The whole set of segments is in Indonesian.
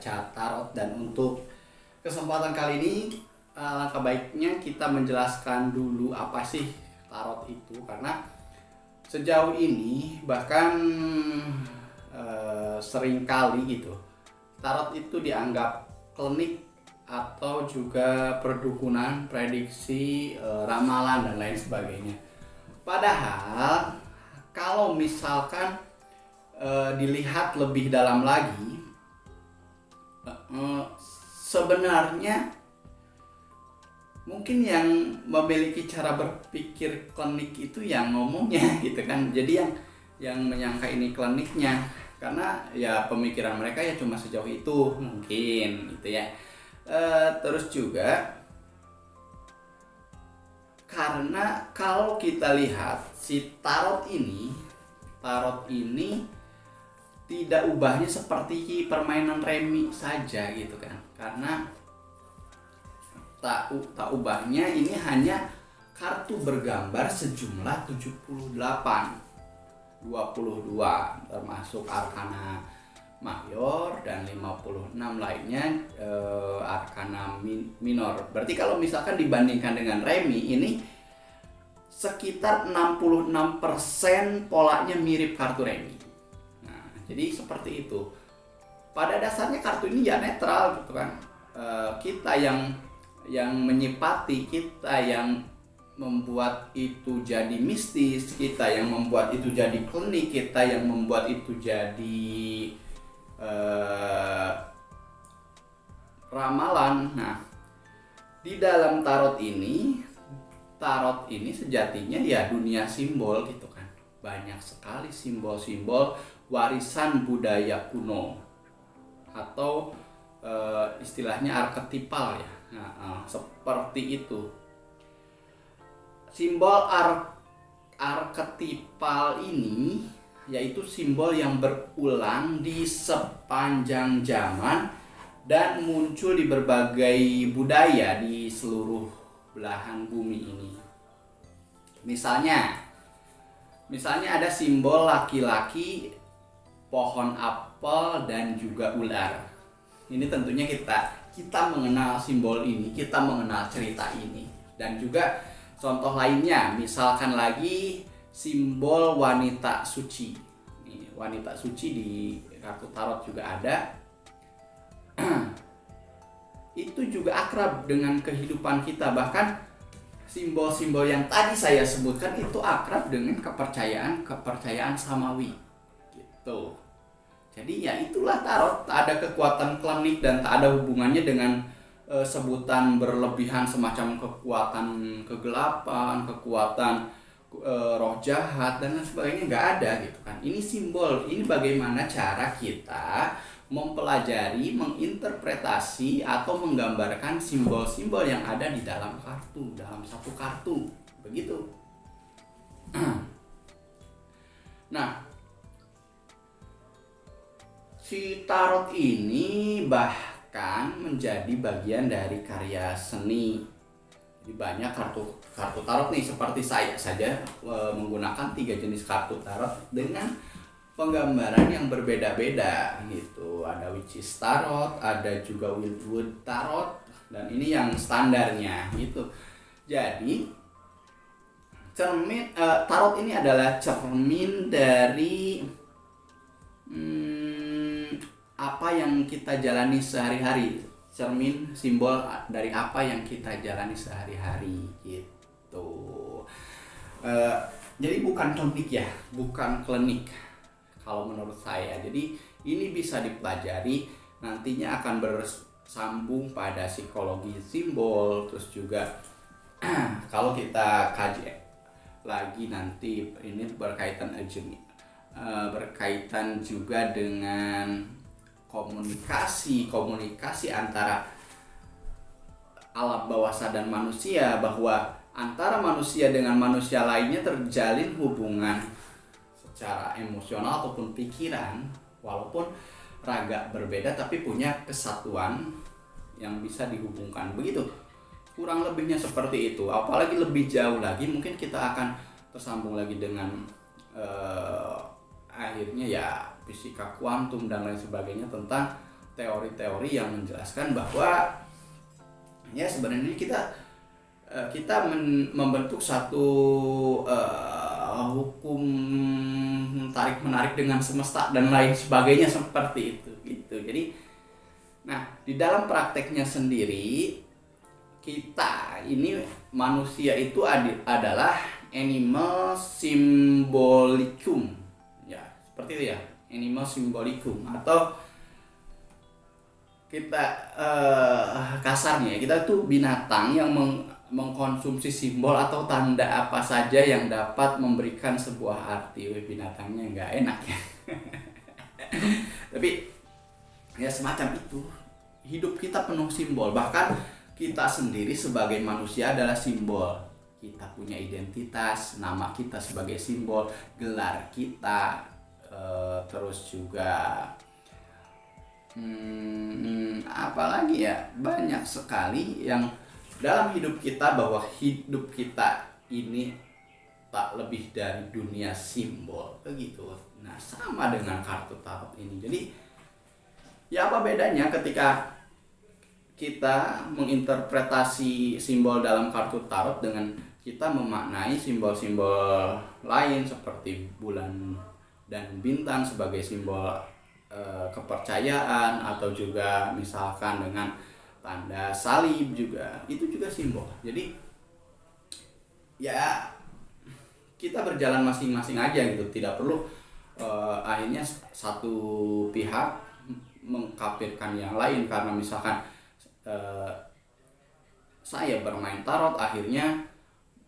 membaca tarot. Dan untuk kesempatan kali ini alangkah baiknya kita menjelaskan dulu apa sih tarot itu, karena sejauh ini bahkan seringkali gitu tarot itu dianggap klinik atau juga perdukunan, prediksi, ramalan dan lain sebagainya. Padahal kalau misalkan dilihat lebih dalam lagi, sebenarnya mungkin yang memiliki cara berpikir klinik itu yang ngomongnya gitu kan. Jadi yang menyangka ini kliniknya, karena ya pemikiran mereka ya cuma sejauh itu mungkin gitu ya. Terus juga karena kalau kita lihat si tarot ini tidak ubahnya seperti permainan remi saja gitu kan, karena tak ubahnya ini hanya kartu bergambar sejumlah 78, 22 termasuk arkana mayor dan 56 lainnya arkana minor. Berarti kalau misalkan dibandingkan dengan remi ini sekitar 66% polanya mirip kartu remi. Nah, jadi seperti itu. Pada dasarnya kartu ini ya netral gitu kan. Kita yang menyipati, kita yang membuat itu jadi mistis, kita yang membuat itu jadi klinik, kita yang membuat itu jadi ramalan. Nah, di dalam tarot ini sejatinya ya dunia simbol gitu kan. Banyak sekali simbol-simbol warisan budaya kuno atau istilahnya arketipal ya. Nah, seperti itu. Simbol arketipal ini yaitu simbol yang berulang di sepanjang zaman dan muncul di berbagai budaya di seluruh belahan bumi ini. Misalnya ada simbol laki-laki, pohon apel dan juga ular. Ini tentunya kita mengenal simbol ini, kita mengenal cerita ini. Dan juga contoh lainnya, misalkan lagi simbol wanita suci. Nih, wanita suci di kartu tarot juga ada. Itu juga akrab dengan kehidupan kita. Bahkan simbol-simbol yang tadi saya sebutkan itu akrab dengan kepercayaan samawi gitu. Jadi ya itulah tarot, tak ada kekuatan klinik dan tak ada hubungannya dengan sebutan berlebihan semacam kekuatan kegelapan, kekuatan roh jahat dan lain sebagainya, nggak ada gitu kan. Ini simbol, ini bagaimana cara kita mempelajari, menginterpretasi atau menggambarkan simbol-simbol yang ada di dalam kartu, dalam satu kartu, begitu. Nah, si tarot ini bahkan menjadi bagian dari karya seni. Jadi banyak kartu tarot nih, seperti saya saja menggunakan 3 jenis kartu tarot dengan penggambaran yang berbeda-beda gitu. Ada witches tarot, ada juga wildwood tarot, dan ini yang standarnya gitu. Jadi tarot ini adalah cermin dari apa yang kita jalani sehari-hari. Cermin simbol dari apa yang kita jalani sehari-hari gitu. Jadi bukan klinik ya, bukan klinik kalau menurut saya. Jadi ini bisa dipelajari, nantinya akan bersambung pada psikologi simbol. Terus juga kalau kita kaji lagi nanti ini berkaitan juga dengan komunikasi antara alam bawah sadar manusia, bahwa antara manusia dengan manusia lainnya terjalin hubungan secara emosional ataupun pikiran, walaupun raga berbeda tapi punya kesatuan yang bisa dihubungkan, begitu kurang lebihnya seperti itu. Apalagi lebih jauh lagi mungkin kita akan tersambung lagi dengan akhirnya ya fisika kuantum dan lain sebagainya, tentang teori-teori yang menjelaskan bahwa ya sebenarnya kita membentuk satu hukum tarik menarik dengan semesta dan lain sebagainya seperti itu gitu. Jadi nah di dalam prakteknya sendiri kita ini manusia itu adalah animal symbolicum ya, seperti itu ya, animal symbolicum, atau kita kasarnya kita tuh binatang yang mengkonsumsi simbol atau tanda apa saja yang dapat memberikan sebuah arti. Binatangnya nggak enak ya. Tapi ya semacam itu, hidup kita penuh simbol. Bahkan kita sendiri sebagai manusia adalah simbol. Kita punya identitas, nama kita sebagai simbol, gelar kita, terus juga apalagi ya, banyak sekali yang dalam hidup kita, bahwa hidup kita ini tak lebih dari dunia simbol begitu. Nah, sama dengan kartu tarot ini. Jadi ya apa bedanya ketika kita menginterpretasi simbol dalam kartu tarot dengan kita memaknai simbol-simbol lain seperti bulan dan bintang sebagai simbol kepercayaan, atau juga misalkan dengan tanda salib juga, itu juga simbol. Jadi ya kita berjalan masing-masing aja gitu, tidak perlu akhirnya satu pihak mengkafirkan yang lain karena misalkan saya bermain tarot akhirnya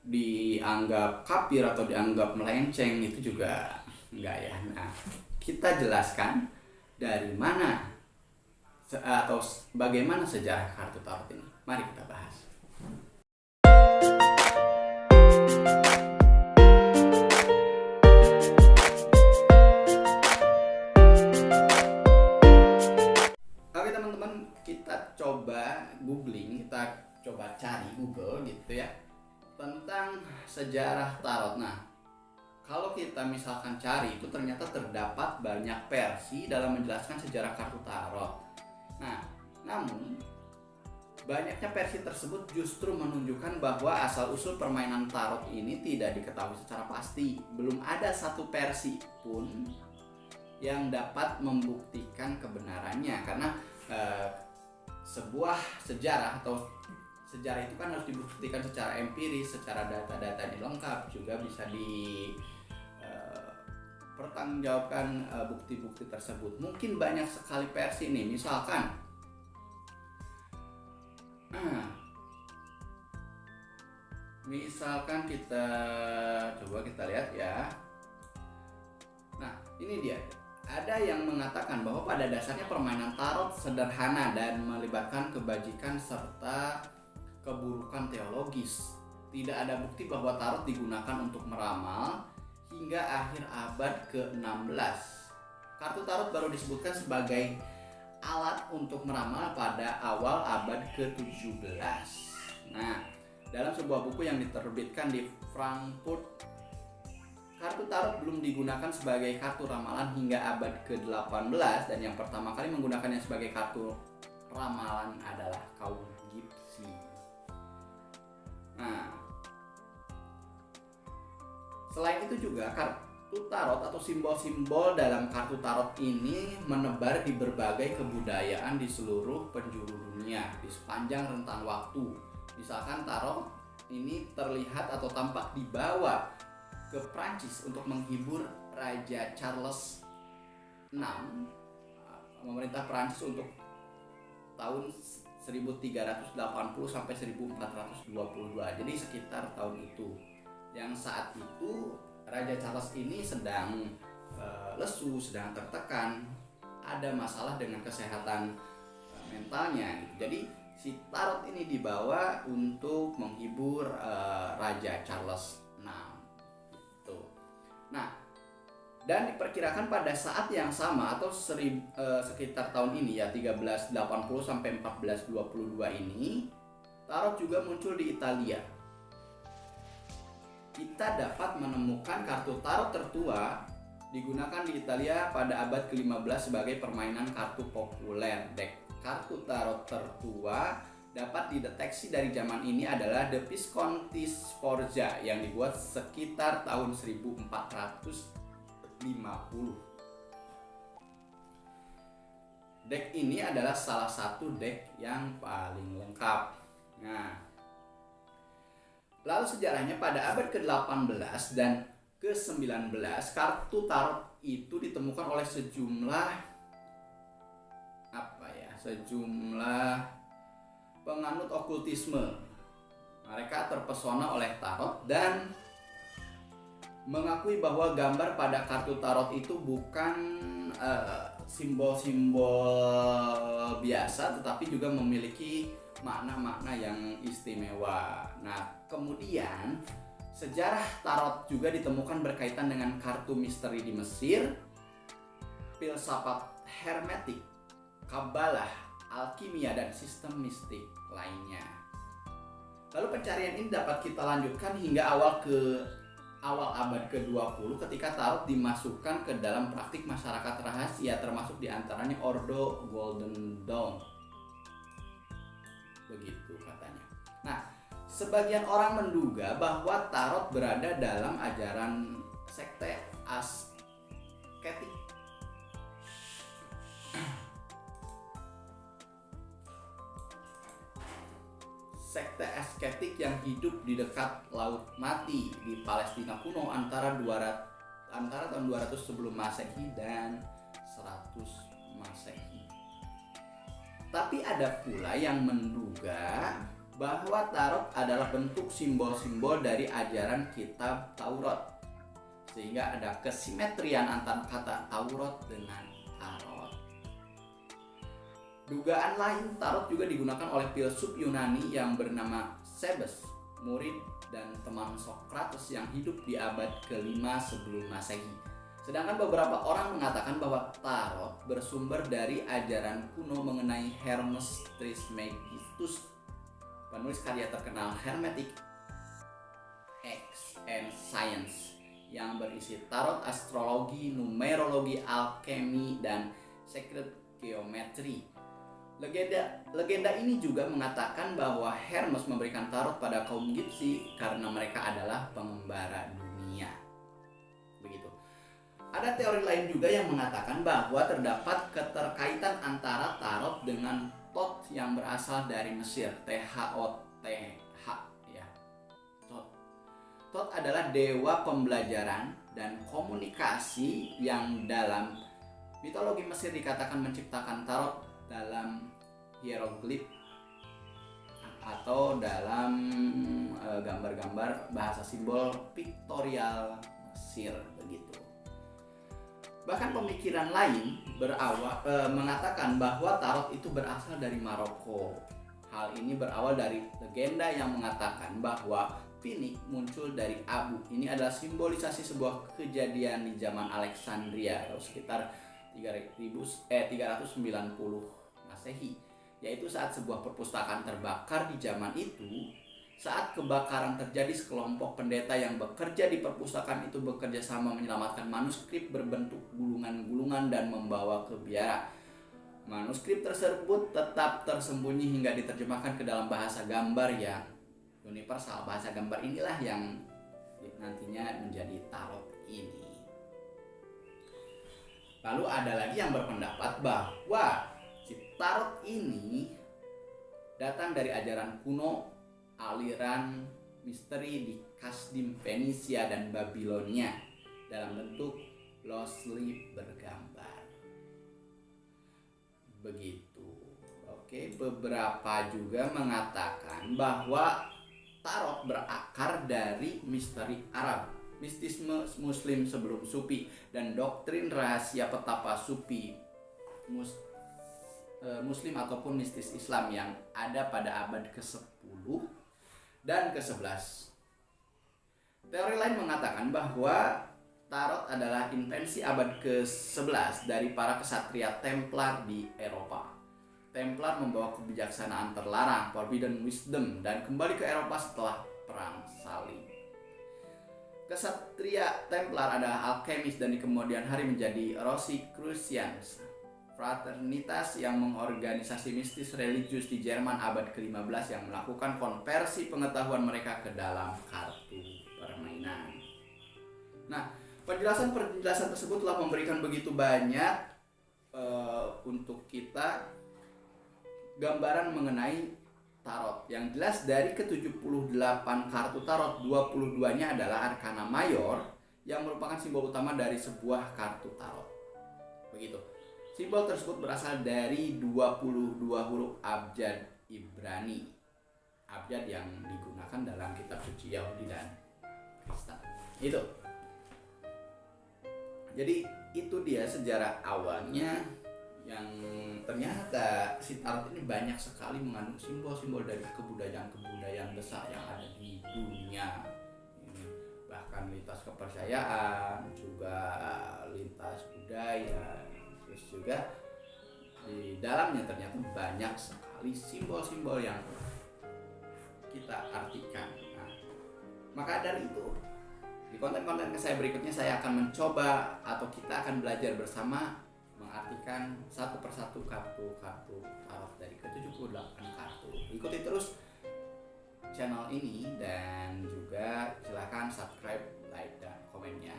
dianggap kafir atau dianggap melenceng, itu juga enggak ya. Nah, kita jelaskan dari mana atau bagaimana sejarah kartu tarot ini. Mari kita bahas. Oke teman-teman, kita coba googling, kita coba cari Google gitu ya, tentang sejarah tarot. Nah, kalau kita misalkan cari, itu ternyata terdapat banyak versi dalam menjelaskan sejarah kartu tarot. Nah, namun banyaknya versi tersebut justru menunjukkan bahwa asal-usul permainan tarot ini tidak diketahui secara pasti. Belum ada satu versi pun yang dapat membuktikan kebenarannya, karena sebuah sejarah atau sejarah itu kan harus dibuktikan secara empiris, secara data-data yang lengkap, juga bisa pertanggungjawabkan bukti-bukti tersebut. Mungkin banyak sekali versi nih, misalkan kita coba kita lihat ya. Nah, ini dia. Ada yang mengatakan bahwa pada dasarnya permainan tarot sederhana dan melibatkan kebajikan serta keburukan teologis. Tidak ada bukti bahwa tarot digunakan untuk meramal hingga akhir abad ke-16. Kartu tarot baru disebutkan sebagai alat untuk meramal pada awal abad ke-17. Nah, dalam sebuah buku yang diterbitkan di Frankfurt, kartu tarot belum digunakan sebagai kartu ramalan hingga abad ke-18, dan yang pertama kali menggunakannya sebagai kartu ramalan adalah kaum Gipsi. Nah, selain itu juga kartu tarot atau simbol-simbol dalam kartu tarot ini menebar di berbagai kebudayaan di seluruh penjuru dunia di sepanjang rentang waktu. Misalkan tarot ini terlihat atau tampak dibawa ke Prancis untuk menghibur Raja Charles VI, memerintah Prancis untuk tahun 1380 sampai 1422. Jadi sekitar tahun itu. Yang saat itu Raja Charles ini sedang lesu, sedang tertekan, ada masalah dengan kesehatan mentalnya. Jadi si tarot ini dibawa untuk menghibur Raja Charles VI. Gitu. Nah, dan diperkirakan pada saat yang sama atau sekitar tahun ini ya, 1380 sampai 1422 ini, tarot juga muncul di Italia. Kita dapat menemukan kartu tarot tertua Digunakan di Italia pada abad ke-15 sebagai permainan kartu populer. Dek kartu tarot tertua dapat dideteksi dari zaman ini adalah The Visconti Sforza yang dibuat sekitar tahun 1450. Dek ini adalah salah satu dek yang paling lengkap. Nah, lalu sejarahnya pada abad ke-18 dan ke-19, kartu tarot itu ditemukan oleh sejumlah penganut okultisme. Mereka terpesona oleh tarot dan mengakui bahwa gambar pada kartu tarot itu bukan simbol-simbol biasa, tetapi juga memiliki makna-makna yang istimewa. Nah, kemudian sejarah tarot juga ditemukan berkaitan dengan kartu misteri di Mesir, filsafat hermetik, kabalah, alkimia, dan sistem mistik lainnya. Lalu pencarian ini dapat kita lanjutkan hingga awal abad ke-20 ketika tarot dimasukkan ke dalam praktik masyarakat rahasia, termasuk diantaranya Ordo Golden Dawn. Begitu katanya. Nah, sebagian orang menduga bahwa tarot berada dalam ajaran sekte asketik. Sekte asketik yang hidup di dekat Laut Mati di Palestina kuno antara tahun 200 sebelum Masehi dan 100 Masehi. Tapi ada pula yang menduga bahwa tarot adalah bentuk simbol-simbol dari ajaran kitab Taurat, sehingga ada kesimetrian antara kata Taurat dengan tarot. Dugaan lain, tarot juga digunakan oleh filsuf Yunani yang bernama Cebes, murid dan teman Socrates yang hidup di abad ke-5 sebelum Masehi. Sedangkan beberapa orang mengatakan bahwa tarot bersumber dari ajaran kuno mengenai Hermes Trismegistus, penulis karya terkenal Hermetic X and Science, yang berisi tarot, astrologi, numerologi, alkemi, dan secret geometry. Legenda ini juga mengatakan bahwa Hermes memberikan tarot pada kaum Gipsi karena mereka adalah pengembara dunia. Begitu. Ada teori lain juga yang mengatakan bahwa terdapat keterkaitan antara tarot dengan Thoth yang berasal dari Mesir, Thoth ya. Thoth adalah dewa pembelajaran dan komunikasi yang dalam mitologi Mesir dikatakan menciptakan tarot dalam hieroglif atau dalam gambar-gambar bahasa simbol piktorial Mesir begitu. Bahkan pemikiran lain mengatakan bahwa tarot itu berasal dari Maroko. Hal ini berawal dari legenda yang mengatakan bahwa Finik muncul dari abu. Ini adalah simbolisasi sebuah kejadian di zaman Alexandria atau sekitar 390 Masehi, yaitu saat sebuah perpustakaan terbakar di zaman itu. Saat kebakaran terjadi, sekelompok pendeta yang bekerja di perpustakaan itu bekerja sama menyelamatkan manuskrip berbentuk gulungan-gulungan dan membawa ke biara. Manuskrip tersebut tetap tersembunyi hingga diterjemahkan ke dalam bahasa gambar yang universal. Bahasa gambar inilah yang nantinya menjadi tarot ini. Lalu ada lagi yang berpendapat bahwa si tarot ini datang dari ajaran kuno, aliran misteri di Kasdim, Fenisia, dan Babilonia dalam bentuk loosely bergambar. Begitu. Oke, beberapa juga mengatakan bahwa tarot berakar dari misteri Arab, mistisme Muslim sebelum Sufi, dan doktrin rahasia petapa Sufi Muslim ataupun mistis Islam yang ada pada abad ke-10 dan ke-11. Teori lain mengatakan bahwa tarot adalah invensi abad ke-11 dari para kesatria Templar di Eropa. Templar membawa kebijaksanaan terlarang, forbidden wisdom, dan kembali ke Eropa setelah Perang Salib. Kesatria Templar adalah alkemis dan di kemudian hari menjadi Rosicrucians, fraternitas yang mengorganisasi mistis religius di Jerman abad ke-15 yang melakukan konversi pengetahuan mereka ke dalam kartu permainan. Nah, penjelasan tersebut telah memberikan begitu banyak untuk kita gambaran mengenai tarot. Yang jelas dari ke-78 kartu tarot, 22-nya adalah arkana mayor yang merupakan simbol utama dari sebuah kartu tarot. Begitu. Simbol tersebut berasal dari 22 huruf abjad Ibrani. Abjad yang digunakan dalam kitab suci Yahudi dan Kristen. Itu. Jadi itu dia sejarah awalnya, yang ternyata si tarot ini banyak sekali mengandung simbol-simbol dari kebudayaan besar yang ada di dunia ini, bahkan lintas kepercayaan, juga lintas budaya, terus juga di dalamnya ternyata banyak sekali simbol-simbol yang kita artikan. Nah, maka dari itu di konten-konten saya berikutnya saya akan mencoba atau kita akan belajar bersama mengartikan satu persatu kartu-kartu tarot dari ke-78 kartu. Ikuti terus channel ini dan juga silahkan subscribe, like, dan komennya.